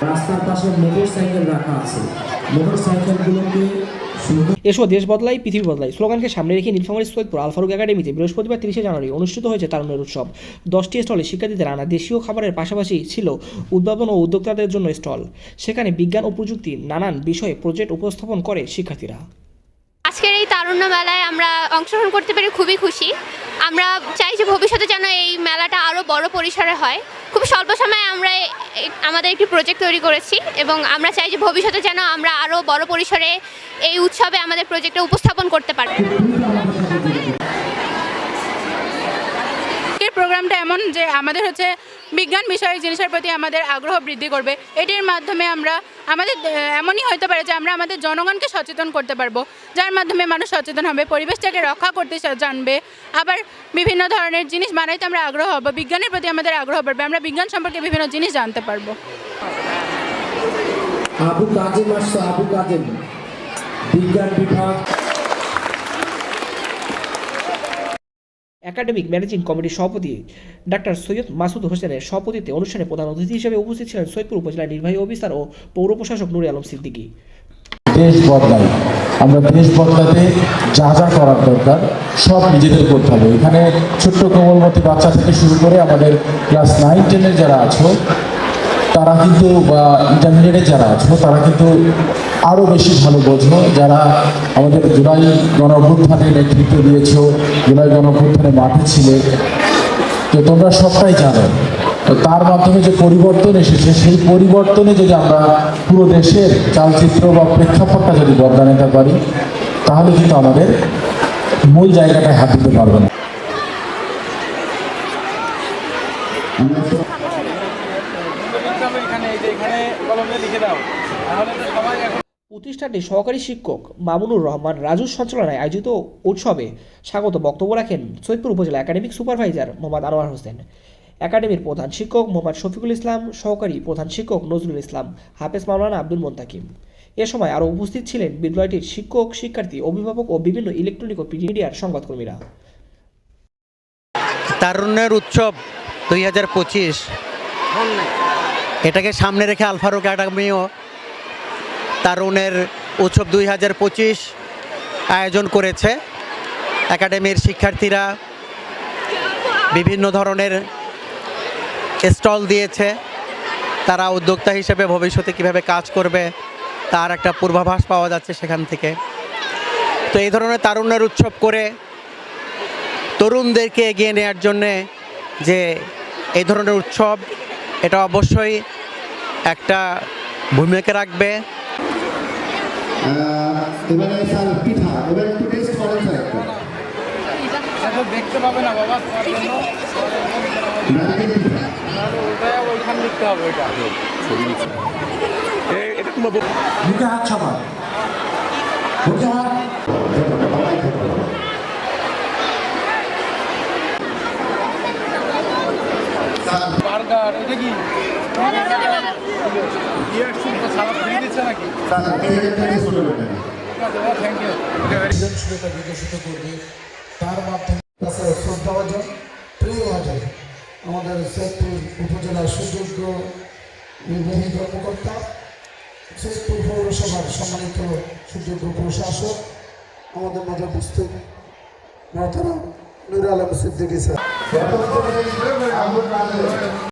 রাস্তার পাশে মোটরসাইকেল রাখা আছে, মোটরসাইকেলগুলোকে এসো দেশ বদলাই পৃথিবী বদলাই স্লোগানকে সামনে রেখে নীলফামারী সৈয়দপুর আল ফারুক একাডেমিতে বৃহস্পতিবার 30শে জানুয়ারি অনুষ্ঠিত হয়েছে তারুণ্যের উৎসব। 10টি স্টলে শিক্ষার্থীদের আনা দেশীয় খাবারের পাশাপাশি ছিল উদ্ভাবন ও উদ্যোক্তাদের জন্য স্টল। সেখানে বিজ্ঞান ও প্রযুক্তি নানান বিষয়ে প্রজেক্ট উপস্থাপন করে শিক্ষার্থীরা। আজকের এই তারুণ্য মেলায় আমরা অংশগ্রহণ করতে পেরে খুবই খুশি। আমরা চাই যে ভবিষ্যতে যেন এই মেলাটা আরও বড় পরিসরে হয়। খুব স্বল্প সময়ে আমরা আমাদের একটি প্রজেক্ট তৈরি করেছি এবং আমরা চাই যে ভবিষ্যতে যেন আমরা আরও বড় পরিসরে এই উৎসবে আমাদের প্রজেক্টটা উপস্থাপন করতে পারি। প্রোগ্রামটা এমন যে আমাদের বিজ্ঞান বিষয়ক জিনিসের প্রতি আমাদের আগ্রহ বৃদ্ধি করবে। এটির মাধ্যমে আমরা আমাদের এমনই হতে পারে যে আমরা আমাদের জনগণকে সচেতন করতে পারবো, যার মাধ্যমে মানুষ সচেতন হবে, পরিবেশটাকে রক্ষা করতে জানবে, আবার বিভিন্ন ধরনের জিনিস বানাইতে আমরা আগ্রহ হব, বিজ্ঞানের প্রতি আমাদের আগ্রহ বাড়বে, আমরা বিজ্ঞান সম্পর্কে বিভিন্ন জিনিস জানতে পারবো। আবু কাজেম বিজ্ঞান বিভাগ একাডেমিক ম্যানেজিং কমিটির সভাপতি ডাক্তার সৈয়দ মাসুদ হোসেনের সভাপতিত্বে অনুষ্ঠানে প্রধান অতিথি হিসেবে উপস্থিত ছিলেন সৈয়দপুর উপজেলা নির্বাহী অফিসার ও পৌর প্রশাসক নুরে আলম সিদ্দিকী। দেশ বদলাই, আমরা দেশ বদলাতে যা যা করার দরকার সব নিজেদের করতে হবে। এখানে ছোট্ট কোমলমতি বাচ্চা থেকে শুরু করে আমাদের ক্লাস 9-10 যারা আছো তারা কিন্তু বা ইন্টারমিডিয়েটে যারা আছো তারা কিন্তু আরও বেশি ভালো বোঝো, যারা আমাদের জুলাই গণঅভ্যুত্থানে নেতৃত্ব দিয়েছ, জুলাই গণঅভ্যুত্থানে মাঠে ছিলে, তো তোমরা সবটাই জানো। তো তার মাধ্যমে যে পরিবর্তন এসেছে সেই পরিবর্তনে যদি আমরা পুরো দেশের চালচিত্র বা প্রেক্ষাপটটা যদি বদলাতে পারি তাহলে কিন্তু আমাদের মূল জায়গাটায় হাত দিতে পারবে না। প্রতিষ্ঠানটির সহকারী শিক্ষক মামুনুর রহমান রাজুর সঞ্চালনায় আয়োজিত উৎসবে স্বাগত বক্তব্য রাখেন সৈয়দপুর উপজেলা একাডেমিক সুপারভাইজার মোহাম্মদ আনোয়ার হোসেন, একাডেমির প্রধান শিক্ষক মোহাম্মদ শফিকুল ইসলাম, সহকারী প্রধান শিক্ষক নজরুল ইসলাম, হাফেজ মাওলানা আব্দুল মোন্তাকিম। এ সময় আরও উপস্থিত ছিলেন বিদ্যালয়টির শিক্ষক, শিক্ষার্থী, অভিভাবক ও বিভিন্ন ইলেকট্রনিক ও মিডিয়ার সংবাদকর্মীরা। তারুণ্যের উৎসব 2025 এটাকে সামনে রেখে আল ফারুক একাডেমিও তারুণের উৎসব 2025 আয়োজন করেছে। একাডেমির শিক্ষার্থীরা বিভিন্ন ধরনের স্টল দিয়েছে, তারা উদ্যোক্তা হিসেবে ভবিষ্যতে কিভাবে কাজ করবে তার একটা পূর্বাভাস পাওয়া যাচ্ছে সেখান থেকে। তো এই ধরনের তারুণ্যের উৎসব করে তরুণদেরকে এগিয়ে নেওয়ার জন্যে যে এই ধরনের উৎসব এটা অবশ্যই একটা ভূমিকা রাখবে। এবারে স্যার পিঠা এবারে একটু টেস্ট করেন স্যার একটা দেখতে পাবে না বাবা তোমার জন্য ওটা ওইখান লিখতে হবে ওইটা ছবি লিখতে এটা তোমার মুখে হাত ছাপা মুখে হাত বার্গার এটা কি সালাদ ফ্রি দিচ্ছে নাকি বিকশিত করবে, তার মাধ্যমে শ্রদ্ধাভাজন প্রিয়ভাজন আমাদের সৈয়দপুর উপজেলার সুযোগ্য নির্বাহী কর্মকর্তা, সৈয়দপুর পৌরসভার সম্মানিত সুযোগ্য প্রশাসক, আমাদের মাঝে উপস্থিত মহতারাম নুরে আলম সিদ্দিকী স্যার।